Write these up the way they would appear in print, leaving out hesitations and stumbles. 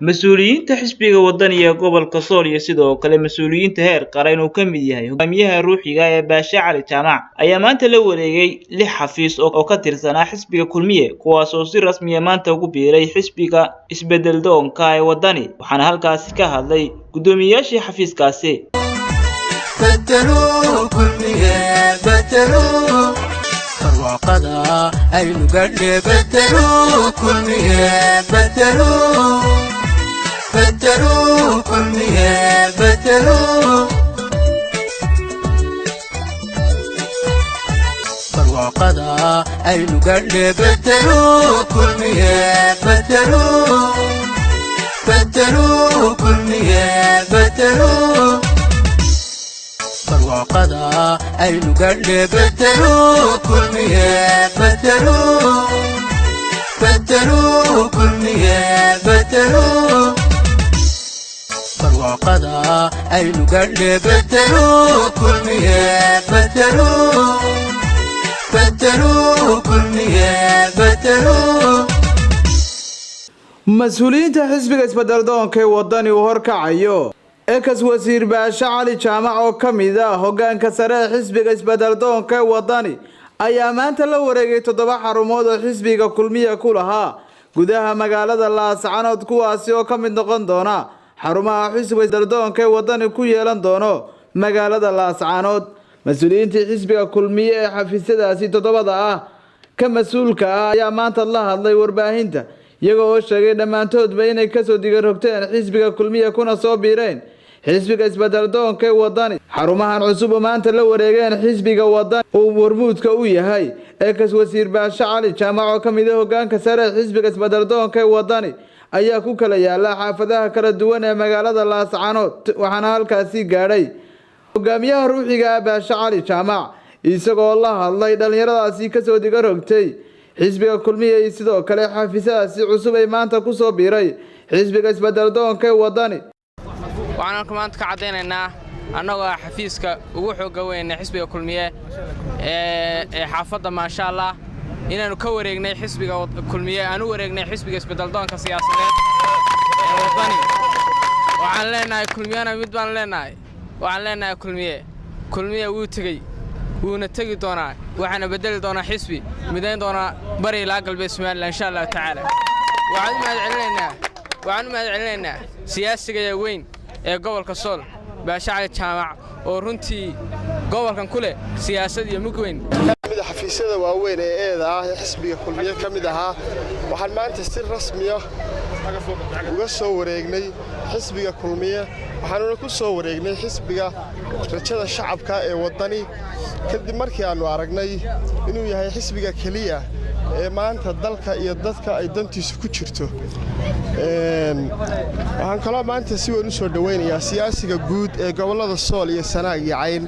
Mas'uuliyiinta xisbiga wadaniga gobolka Sool iyo sidoo kale mas'uuliyiinta heer qaran oo ka mid yahay hogaamiyaha ruuxiga ee Baasha Cali Jaamac ayaa maanta la wareegay 6 xafiis oo ka tirsanaa xisbiga Kulmiye kuwaas oo si rasmi ah maanta ugu biiray xisbiga isbedel doonka ee wadani waxaana halkaas ka hadlay gudoomiyaashii xafiiskaasi barwaaqada aynu gaadhnay bedelo kulmiye barwaaqada aynu gaadhnay bedelo kulmiye barwaaqada aynu gaadhnay bedelo kulmiye barwaaqada aynu gaadhnay bedelo kulmiye mas'uuliyiinta xisbiga isbedel doonka ee wadani uu horkacayo ekas wasiir Baasha Cali Jaamac oo kamid ah hogaanka sare ee xisbiga isbedel doonka ee wadani ayaa maanta la wareegay 7 xarumood oo xisbiga Kulmiye ku lahaa gudaha magaalada Laascaanood kuwaasi oo kamid noqon doona xarumaha xisbiga isbedel doonka ee wadani ku yeelan doono magaalada Laascaanood mas'uuliyiinta xisbiga Kulmiye ee xafiisyadaasi 7 ah ka mas'uulka ah ayaa maanta la hadlay warbaahinta iyagoo sheegay dhamaantoodba inay ka soo digarogteen xisbiga Kulmiye kuna soo biireen xisbiga isbedel doonka ee wadani xarumahan cusub oo maanta la wareegeen xisbiga wadani oo warmuudka u yahay ekas wasiir Baasha Cali Jaamac oo kamid ah hogaanka sare ee xisbiga isbedel doonka ee wadani ayaa ku kala yaala xaafadaha kala duwan ee magaalada Laascaanood waxaana halkaasi gaadhay hogaamiyaha ruuxiga Baasha Cali Jaamac isagoo la hadlay dhalinyaradaasi ka soo digarogtay xisbiga Kulmiye sidoo kale xafiisyadaasi cusub ay maanta ku soo biiray xisbiga isbedel doonka ee wadani waxaan maanta ka cadeynaynaa annagoo xafiiska ugu xoog weyn xisbiga Kulmiye ee xaafadda maasha Allah inaanu ka wareegnay xisbiga Kulmiye aanu wareegnay xisbiga isbedel doonka siyaasadeed ee wadani waxaan leenahay Kulmiyana mid baan leenahay waxaan leenahay Kulmiye wuu tagay wuuna tagi doonaa waxaana bedeli doonaa xisbi midayn doonaa bari ilaa galbeed Soomaaliland insha Allah taala waxaan mahad celinaynaa siyaasiga weyn ee gobolka Sool Baasha Cali Jaamac oo runtii gobolkan ku leh siyaasad iyo mug weyn xafiisyada waaweyn ee eeda ah xisbiga Kulmiye kamid ahaa waxaan maanta si rasmi ah uga soo wareegnay xisbiga Kulmiye waxaanuna ku soo wareegnay xisbiga rajada shacabka ee wadani kadib markii aanu aragnay inuu yahay xisbiga kaliya ee maanta dalka iyo dadka ay dantiisu ku jirto waxaan kaloo maanta si weyn u soo dhaweynayaa siyaasiga guud ee gobolada Sool iyo Sanaag iyo Cayn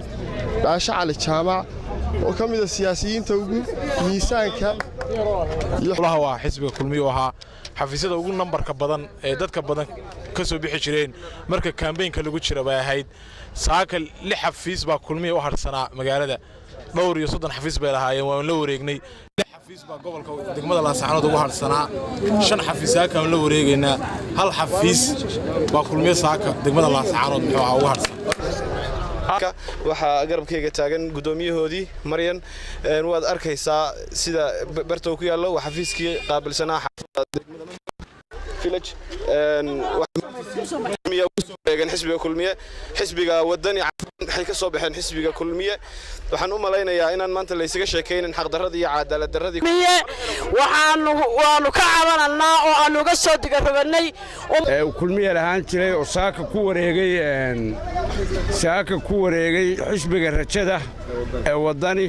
Baasha Cali Jaamac oo kamid ah siyaasiyiinta ugu miisaanka waa xisbiga Kulmiye ahaa xafiisyada ugu nambarka badan ee dadka badan ka soo bixi jireen marka campaign-ka lagu jiro bay ahayd saaka 6 xafiis baa Kulmiye u harsanaa magaalada dhowr iyo 30 xafiis bay lahaayeen waan la wareegnay 6 xafiis baa gobolka degmada Laascaanood ugu harsanaa 5 xafiis saaka la wareegaynaa 1 xafiis baa Kulmiye saaka degmada Laascaanood ugu harsanaa waxa garabkayga taagan gudoomiyahoodii Maryan waad arkaysaa sida barta ku yaalo waxa xafiiskii qaabilsanaa village xisbiga Kulmiye xisbiga wadani waxay ka soo baxeen xisbiga Kulmiye waxaan u maleynayaa inaan maanta la isaga sheekeynin xaq darradii iyo cadaalad darradii waanu ka cabananaa oo aanu uga soo digaroganay Kulmiye lahaan jiray oo saaka ku wareegay xisbiga rajada ee wadani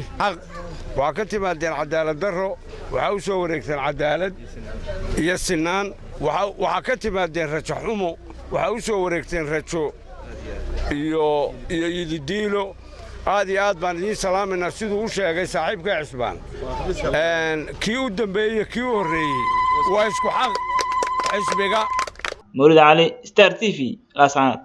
waxa ka timaadeen cadaalad darro waxa u soo wareegteen cadaalad iyo sinaan waxa ka timaadeen rajo xumo waxa u soo wareegteen rajo iyo yidiilo aad iyo aad baan idin salaaminaa siduu u sheegay saaxiibka Cisbaan kii u dambeeyay kii u horeeyay waa isku xaq xisbiga Mawlid Cali Star TV Laascaanood